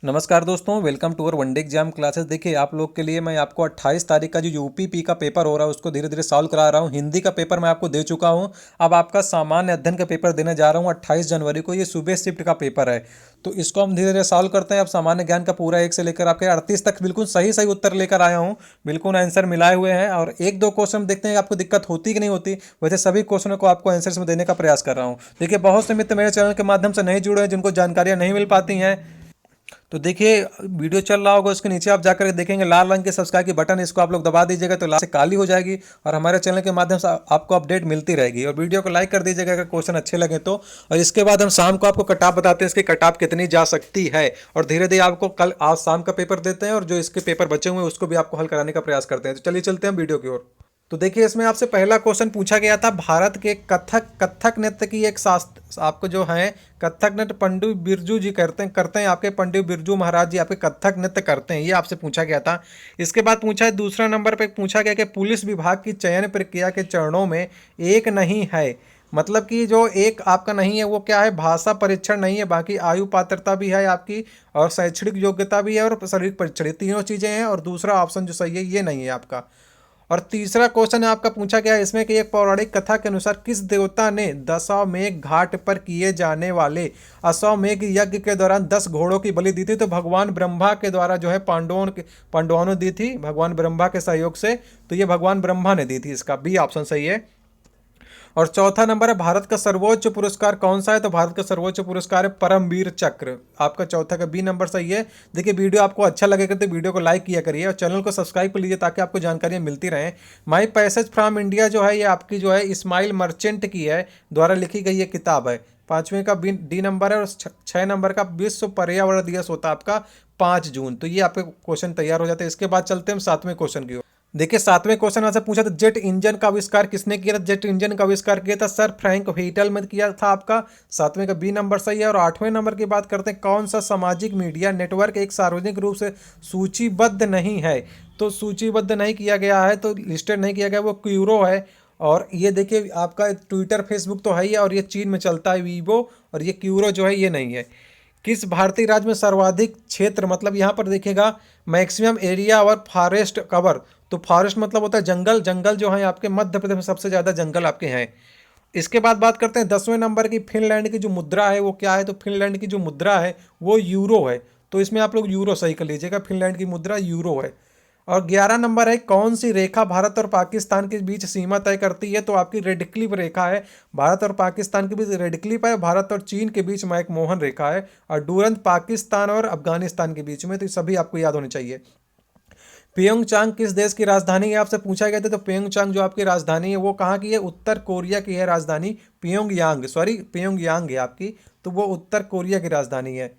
नमस्कार दोस्तों, welcome to our one day exam classes. देखिए आप लोग के लिए मैं आपको 28 तारीख का जो यूपीपी का पेपर हो रहा है उसको धीरे धीरे सॉल्व करा रहा हूँ। हिंदी का पेपर मैं आपको दे चुका हूँ। अब आपका सामान्य अध्ययन का पेपर देने जा रहा हूँ 28 जनवरी को। ये सुबह शिफ्ट का पेपर है, तो इसको हम धीरे धीरे सॉल्व करते हैं। अब सामान्य ज्ञान का पूरा 1 से लेकर आपके 38 तक बिल्कुल सही सही उत्तर लेकर आया हूँ। बिल्कुल आंसर मिलाए हुए हैं, और एक दो क्वेश्चन देखते हैं आपको दिक्कत होती कि नहीं होती। वैसे सभी क्वेश्चनों को आपको आंसर्स में देने का प्रयास कर रहा हूँ। देखिए बहुत से मित्र मेरे चैनल के माध्यम से नहीं जुड़े हैं, जिनको जानकारियाँ नहीं मिल पाती हैं। तो देखिए वीडियो चल रहा होगा, उसके नीचे आप जाकर देखेंगे लाल रंग के सब्सक्राइब की बटन, इसको आप लोग दबा दीजिएगा तो लाल से काली हो जाएगी, और हमारे चैनल के माध्यम से आपको अपडेट मिलती रहेगी। और वीडियो को लाइक कर दीजिएगा अगर क्वेश्चन अच्छे लगे तो। और इसके बाद हम शाम को आपको कटाप बताते हैं, इसकी कटाप कितनी जा सकती है, और धीरे धीरे आपको कल आज शाम का पेपर देते हैं, और जो इसके पेपर बचे हुए हैं उसको भी आपको हल कराने का प्रयास करते हैं। तो चलिए चलते हैं वीडियो की ओर। तो देखिए इसमें आपसे पहला क्वेश्चन पूछा गया था, भारत के कथक नृत्य की एक शास्त्र आपको जो है कथक नृत्य पंडित बिरजू जी करते हैं आपके पंडित बिरजू महाराज जी आपके कथक नृत्य करते हैं, ये आपसे पूछा गया था। इसके बाद पूछा है दूसरा नंबर पे पूछा गया कि पुलिस विभाग की चयन प्रक्रिया के चरणों में एक नहीं है। मतलब कि जो एक आपका नहीं है वो क्या है, भाषा परीक्षण नहीं है, बाकी आयु पात्रता भी है आपकी, और शैक्षणिक योग्यता भी है, और शारीरिक परीक्षण, तीनों चीज़ें हैं। और दूसरा ऑप्शन जो सही है ये नहीं है आपका। और तीसरा क्वेश्चन आपका पूछा गया है इसमें कि एक पौराणिक कथा के अनुसार किस देवता ने दशाश्वमेध घाट पर किए जाने वाले अश्वमेध यज्ञ के दौरान 10 घोड़ों की बलि दी थी। तो भगवान ब्रह्मा के द्वारा जो है पांडवों ने दी थी, भगवान ब्रह्मा के सहयोग से। तो ये भगवान ब्रह्मा ने दी थी, इसका बी ऑप्शन सही है। और चौथा नंबर है भारत का सर्वोच्च पुरस्कार कौन सा है। तो भारत का सर्वोच्च पुरस्कार है परमवीर चक्र, आपका चौथा का बी नंबर सही है। देखिए वीडियो आपको अच्छा लगेगा तो वीडियो को लाइक किया करिए, और चैनल को सब्सक्राइब कर लीजिए ताकि आपको जानकारियाँ मिलती रहें। माई पैसेज फ्रॉम इंडिया जो है ये आपकी जो है इस्माइल मर्चेंट की है द्वारा लिखी गई ये किताब है। पाँचवें का डी नंबर है, और 6 नंबर का विश्व पर्यावरण दिवस होता है आपका 5 जून। तो ये आपके क्वेश्चन तैयार हो जाते हैं। इसके बाद चलते हैं हम 7वें क्वेश्चन की ओर। देखिए 7वें क्वेश्चन आपसे पूछा था जेट इंजन का आविष्कार किसने किया था। जेट इंजन का आविष्कार किया था सर फ्रैंक व्हीटल में किया था आपका। 7वें का बी नंबर सही है। और 8वें नंबर की बात करते हैं, कौन सा सामाजिक मीडिया नेटवर्क एक सार्वजनिक रूप से सूचीबद्ध नहीं है। तो सूचीबद्ध नहीं किया गया है, तो लिस्टेड नहीं किया गया, वो क्यूरो है। और ये देखिए आपका ट्विटर फेसबुक तो है ही है, और ये चीन में चलता है वीवो, और ये क्यूरो जो है ये नहीं है। किस भारतीय राज्य में सर्वाधिक क्षेत्र, मतलब यहाँ पर देखिएगा मैक्सिमम एरिया और फॉरेस्ट कवर। तो फॉरेस्ट मतलब होता है जंगल, जंगल जो है आपके मध्य प्रदेश में सबसे ज़्यादा जंगल आपके हैं। इसके बाद बात करते हैं 10वें नंबर की, फिनलैंड की जो मुद्रा है वो क्या है। तो फिनलैंड की जो मुद्रा है वो यूरो है। तो इसमें आप लोग यूरो सही कर लीजिएगा, फिनलैंड की मुद्रा यूरो है। और 11 नंबर है, कौन सी रेखा भारत और पाकिस्तान के बीच सीमा तय करती है। तो आपकी रेड क्लिफ रेखा है, भारत और पाकिस्तान के बीच रेड क्लिफ है। भारत और चीन के बीच मैकमोहन रेखा है, और डूरंत पाकिस्तान और अफगानिस्तान के बीच में। तो ये सभी आपको याद होने चाहिए। पियोंगचांग किस देश की राजधानी है आपसे पूछा गया था। तो पियोंगचांग जो आपकी राजधानी है वो कहाँ की है, उत्तर कोरिया की है राजधानी। पियोंगयांग है आपकी, तो वो उत्तर कोरिया की राजधानी है।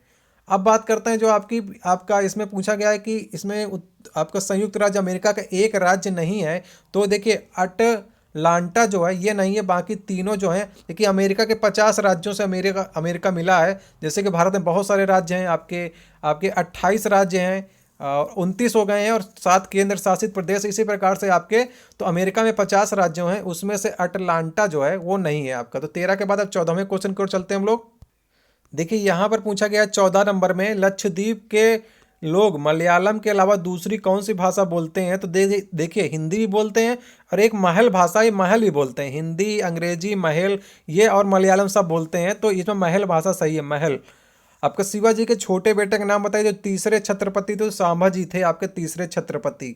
अब बात करते हैं जो आपका इसमें पूछा गया है कि इसमें आपका संयुक्त राज्य अमेरिका का एक राज्य नहीं है। तो देखिए अटलांटा जो है ये नहीं है, बाकी तीनों जो हैं। देखिए अमेरिका के 50 राज्यों से अमेरिका मिला है। जैसे कि भारत में बहुत सारे राज्य हैं, आपके आपके 28 राज्य हैं, 29 हो गए हैं, और 7 केंद्र शासित प्रदेश। इसी प्रकार से आपके तो अमेरिका में 50 राज्यों हैं, उसमें से अटलांटा जो है वो नहीं है आपका। तो 13 के बाद अब 14वें क्वेश्चन की ओर चलते हैं हम लोग। देखिए यहाँ पर पूछा गया 14 नंबर में, लक्षद्वीप के लोग मलयालम के अलावा दूसरी कौन सी भाषा बोलते हैं। तो देखिए हिंदी भी बोलते हैं, और एक महल भाषा ये महल भी बोलते हैं। हिंदी, अंग्रेजी, महल ये और मलयालम सब बोलते हैं। तो इसमें महल भाषा सही है, महल। आपका शिवाजी के छोटे बेटे का नाम बताइए जो तीसरे छत्रपति थे। तो संभाजी थे आपके तीसरे छत्रपति।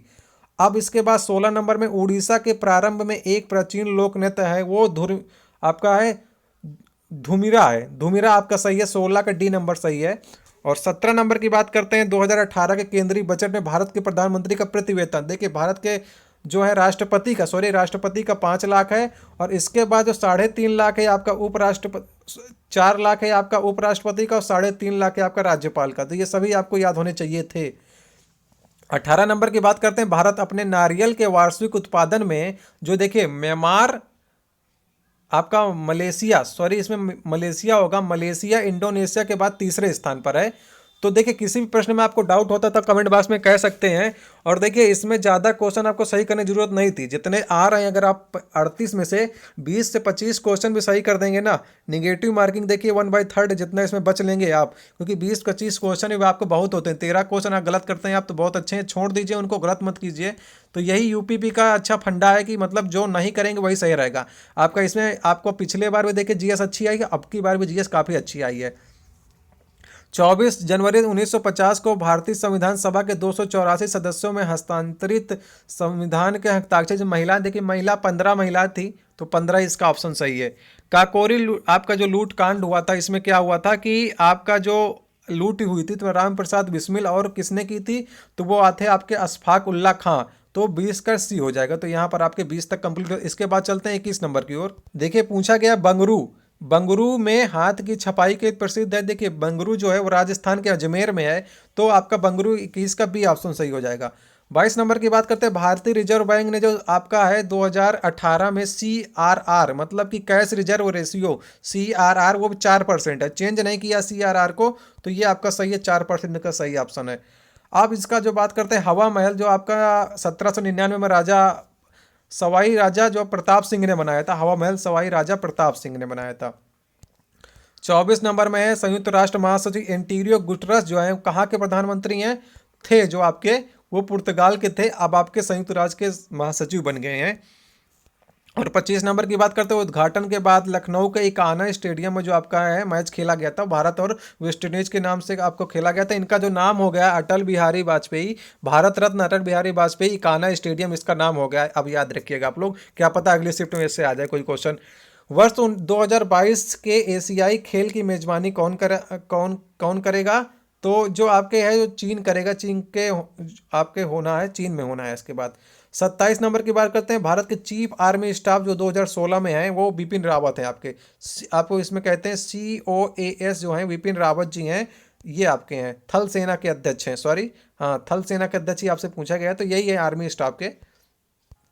अब इसके बाद 16 नंबर में, उड़ीसा के प्रारंभ में एक प्राचीन लोक नृत्य है, वो धुर आपका है धुमिरा है। धुमिरा आपका सही है, 16 का डी नंबर सही है। और 17 नंबर की बात करते हैं, 2018 के केंद्रीय बजट में भारत के प्रधानमंत्री का प्रति वेतन। देखिए भारत के जो है राष्ट्रपति का 5 लाख है, और इसके बाद जो 3.5 लाख है आपका उपराष्ट्रपति, 4 लाख है आपका उपराष्ट्रपति का, और 3.5 लाख है आपका राज्यपाल का। तो ये सभी आपको याद होने चाहिए थे। 18 नंबर की बात करते हैं, भारत अपने नारियल के वार्षिक उत्पादन में जो देखिए म्यांमार, आपका मलेशिया, सॉरी इसमें मलेशिया होगा, मलेशिया इंडोनेशिया के बाद तीसरे स्थान पर है। तो देखिए किसी भी प्रश्न में आपको डाउट होता तो कमेंट बॉक्स में कह सकते हैं। और देखिए इसमें ज़्यादा क्वेश्चन आपको सही करने की जरूरत नहीं थी, जितने आ रहे हैं अगर आप 38 में से 20 से 25 क्वेश्चन भी सही कर देंगे ना, निगेटिव मार्किंग देखिए 1/3 जितना इसमें बच लेंगे आप, क्योंकि 20-25 क्वेश्चन भी आपको बहुत होते हैं। 13 क्वेश्चन आप गलत करते हैं आप तो बहुत अच्छे हैं, छोड़ दीजिए उनको, गलत मत कीजिए। तो यही यूपीपी का अच्छा फंडा है कि मतलब जो नहीं करेंगे वही सही रहेगा आपका। इसमें आपको पिछले बार भी देखिए जीएस अच्छी आई है, अब की बार भी जीएस काफ़ी अच्छी आई है। 24 जनवरी 1950 को भारतीय संविधान सभा के 284 सदस्यों में हस्तांतरित संविधान के हस्ताक्षर जो महिला, देखिए महिला 15 महिला थी, तो 15 इसका ऑप्शन सही है। आपका जो लूट कांड हुआ था, इसमें क्या हुआ था कि आपका जो लूट हुई थी तो राम प्रसाद बिस्मिल और किसने की थी, तो वो आते आपके अशफाक उल्ला खां। तो 20 का सी हो जाएगा, तो यहाँ पर आपके 20 तक कंप्लीट। इसके बाद चलते हैं 21 नंबर की ओर। देखिए पूछा गया बंगरू, बंगरू में हाथ की छपाई के प्रसिद्ध है। देखिए बंगरू जो है वो राजस्थान के अजमेर में है, तो आपका बंगरू 21 का बी ऑप्शन सही हो जाएगा। 22 नंबर की बात करते हैं। भारतीय रिजर्व बैंक ने जो आपका है 2018 में CRR मतलब कि कैश रिजर्व रेशियो CRR वो 4% है, चेंज नहीं किया CRR को, तो ये आपका सही है, 4% का सही ऑप्शन है। अब इसका जो बात करते हैं हवा महल, जो आपका 1799 में सवाई राजा जो प्रताप सिंह ने बनाया था, हवा महल सवाई राजा प्रताप सिंह ने बनाया था। 24 नंबर में है संयुक्त राष्ट्र महासचिव एंटीरियो गुटरस जो है कहाँ के प्रधानमंत्री हैं, थे जो आपके वो पुर्तगाल के थे, अब आपके संयुक्त राष्ट्र के महासचिव बन गए हैं। और 25 नंबर की बात करते हैं उद्घाटन के बाद लखनऊ के इकाना स्टेडियम में जो आपका है मैच खेला गया था, भारत और वेस्टइंडीज के नाम से आपको खेला गया था। इनका जो नाम हो गया अटल बिहारी वाजपेयी, भारत रत्न अटल बिहारी वाजपेयी इकाना स्टेडियम इसका नाम हो गया है। अब याद रखिएगा आप लोग, क्या पता अगली शिफ्ट में इससे आ जाए कोई क्वेश्चन। वर्ष 2022 के एशियाई खेल की मेजबानी कौन करेगा, तो जो आपके है जो चीन करेगा, चीन के आपके होना है, चीन में होना है। इसके बाद 27 नंबर की बात करते हैं। भारत के चीफ आर्मी स्टाफ जो 2016 में है वो बिपिन रावत है आपके, आपको इसमें कहते हैं COAS जो है विपिन रावत जी हैं, ये आपके हैं थल सेना के अध्यक्ष हैं, सॉरी हाँ थल सेना के अध्यक्ष ही आपसे पूछा गया है, तो यही है आर्मी स्टाफ के।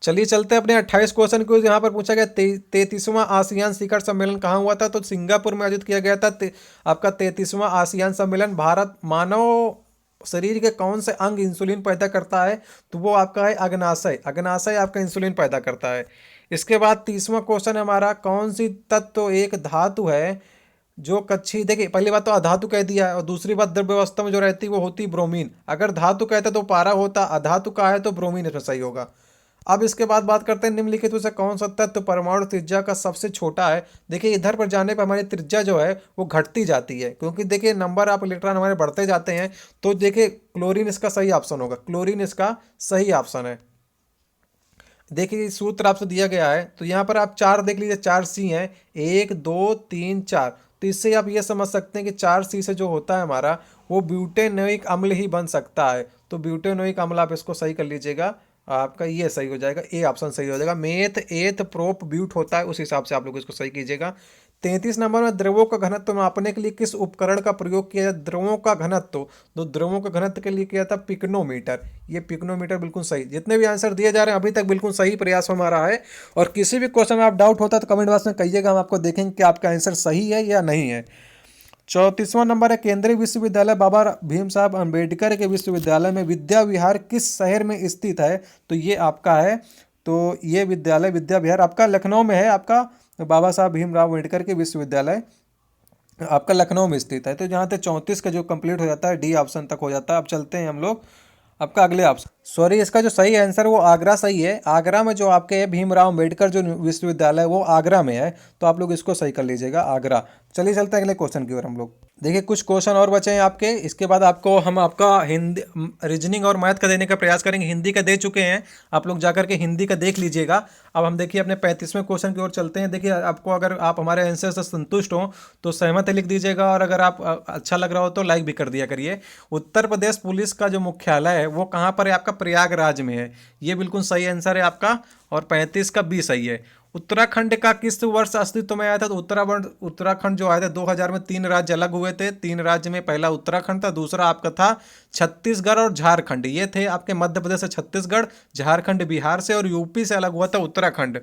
चलिए चलते हैं अपने 28 क्वेश्चन को। यहाँ पर पूछा गया 33वां आसियान शिखर सम्मेलन कहाँ हुआ था, तो सिंगापुर में आयोजित किया गया था। आपका 33वां आसियान सम्मेलन। भारत मानव शरीर के कौन से अंग इंसुलिन पैदा करता है, तो वो आपका है अग्नाशय, अग्नाशय आपका इंसुलिन पैदा करता है। इसके बाद 30वां क्वेश्चन हमारा, कौन सी तत्व एक धातु है जो कच्छी, देखिए पहली बात तो अधातु कह दिया है, और दूसरी बात द्रव्य अवस्था में जो रहती है वो होती है ब्रोमीन। अगर धातु कहते तो पारा होता, अधातु का है तो ब्रोमीन इसमें सही होगा। अब इसके बाद बात करते हैं निम्नलिखित में से कौन सा तत्व परमाणु त्रिज्या का सबसे छोटा है। देखिए इधर पर जाने पर हमारी त्रिज्या जो है वो घटती जाती है, क्योंकि देखिए नंबर ऑफ इलेक्ट्रॉन हमारे बढ़ते जाते हैं। तो देखिए क्लोरीन इसका सही ऑप्शन होगा, क्लोरीन इसका सही ऑप्शन है। देखिए सूत्र आपसे दिया गया है, तो यहाँ पर आप 4 देख लीजिए, 4C हैं, 1 2 3 4। तो इससे आप ये समझ सकते हैं कि 4C से जो होता है हमारा वो ब्यूटेनोइक अम्ल ही बन सकता है। तो ब्यूटेनोइक अम्ल आप इसको सही कर लीजिएगा, आपका ये सही हो जाएगा, ए ऑप्शन सही हो जाएगा। मेथ एथ प्रोप ब्यूट होता है, उस हिसाब से आप लोग इसको सही कीजिएगा। 33 नंबर में द्रवों का घनत्व मापने के लिए किस उपकरण का प्रयोग किया जाए। द्रवों का घनत्व, तो द्रवों का घनत्व के लिए किया था पिक्नोमीटर, ये पिक्नोमीटर बिल्कुल सही। जितने भी आंसर दिए जा रहे हैं अभी तक बिल्कुल सही प्रयास हमारा है। और किसी भी क्वेश्चन में आप डाउट होता है तो कमेंट बॉक्स में कहिएगा, हम आपको देखेंगे कि आपका आंसर सही है या नहीं है। 34वां नंबर है, केंद्रीय विश्वविद्यालय बाबा भीम साहब अम्बेडकर के विश्वविद्यालय में विद्या विहार किस शहर में स्थित है, तो ये आपका है, तो ये विद्यालय विद्या विहार आपका लखनऊ में है। आपका बाबा साहब भीमराव अम्बेडकर के विश्वविद्यालय आपका लखनऊ में स्थित है। तो जहाँ तक 34 का जो कंप्लीट हो जाता है, डी ऑप्शन तक हो जाता है। अब चलते हैं हम लोग आपका अगले ऑप्शन, सॉरी इसका जो सही आंसर वो आगरा सही है। आगरा में जो आपके है भीमराव अम्बेडकर जो विश्वविद्यालय वो आगरा में है, तो आप लोग इसको सही कर लीजिएगा, आगरा। चलिए चलते हैं अगले क्वेश्चन की ओर हम लोग। देखिए कुछ क्वेश्चन और बचे हैं आपके, इसके बाद आपको हम आपका हिंदी रीजनिंग और मैथ का देने का प्रयास करेंगे। हिंदी का दे चुके हैं, आप लोग जाकर के हिंदी का देख लीजिएगा। अब हम देखिए अपने 35वें क्वेश्चन की ओर चलते हैं। देखिए आपको अगर आप हमारे आंसर से संतुष्ट हो तो सहमत लिख दीजिएगा, और अगर आप अच्छा लग रहा हो तो लाइक भी कर दिया करिए। उत्तर प्रदेश पुलिस का जो मुख्यालय है वो कहाँ पर है, आपका प्रयागराज में है, ये बिल्कुल सही आंसर है आपका। और 35 का बी सही है। उत्तराखंड का किस वर्ष अस्तित्व में आया था, तो उत्तराखंड जो आया था 2000 में। 3 राज्य अलग हुए थे, 3 राज्य में पहला उत्तराखंड था, दूसरा आपका था छत्तीसगढ़ और झारखंड। ये थे आपके मध्य प्रदेश से छत्तीसगढ़, झारखंड बिहार से, और यूपी से अलग हुआ था उत्तराखंड।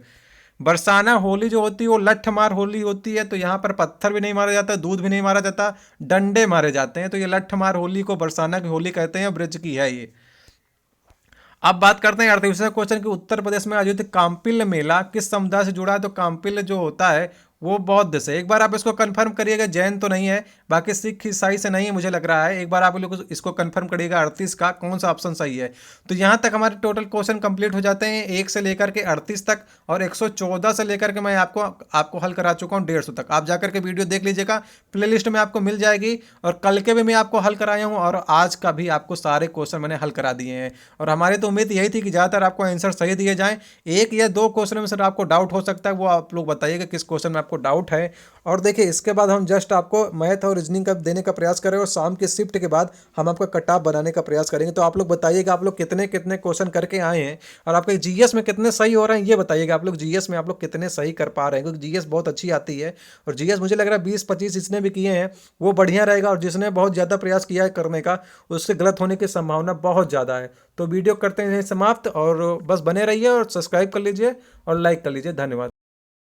बरसाना होली जो होती है वो लठ मार होली होती है, तो यहाँ पर पत्थर भी नहीं मारा जाता, दूध भी नहीं मारा जाता, डंडे मारे जाते हैं। तो ये लठ मार होली को बरसाना की होली कहते हैं, ब्रज की है ये। अब बात करते हैं अड़तीसवें क्वेश्चन की। उत्तर प्रदेश में आयोजित कांपिल मेला किस समुदाय से जुड़ा है? तो कांपिल जो होता है वो बौद्ध से। एक बार आप इसको कंफर्म करिएगा, जैन तो नहीं है, बाकी सिख ईसाई से नहीं है मुझे लग रहा है। एक बार आप लोग इसको कंफर्म करिएगा 38 का कौन सा ऑप्शन सही है। तो यहाँ तक हमारे टोटल क्वेश्चन कंप्लीट हो जाते हैं, 1 से लेकर के 38 तक, और 114 से लेकर के मैं आपको हल करा चुका हूँ 150 तक। आप जाकर के वीडियो देख लीजिएगा, प्लेलिस्ट में आपको मिल जाएगी। और कल के भी मैं आपको हल कराया हूँ, और आज का भी आपको सारे क्वेश्चन मैंने हल करा दिए हैं। और हमारी तो उम्मीद यही थी कि ज़्यादातर आपको आंसर सही दिए जाएं। 1 या 2 क्वेश्चन में सर आपको डाउट हो सकता है, वो आप लोग बताइएगा किस क्वेश्चन में आपको डाउट है। और देखिए इसके बाद हम जस्ट आपको मैथ और रीजनिंग का देने का प्रयास करेंगे, और शाम की शिफ्ट के बाद हम आपका कट ऑफ बनाने का प्रयास करेंगे। तो आप लोग बताइएगा आप लोग कितने कितने क्वेश्चन करके आए हैं, और आपके जीएस में कितने सही हो रहे हैं ये बताइएगा। आप लोग जीएस में आप लोग कितने सही कर पा रहे हैं, क्योंकि जीएस बहुत अच्छी आती है। और जीएस मुझे लग रहा है 20-25 जिसने भी किए हैं वो बढ़िया रहेगा, और जिसने बहुत ज़्यादा प्रयास किया है करने का उसके गलत होने की संभावना बहुत ज़्यादा है। तो वीडियो करते हैं समाप्त, और बस बने रहिए और सब्सक्राइब कर लीजिए और लाइक कर लीजिए। धन्यवाद।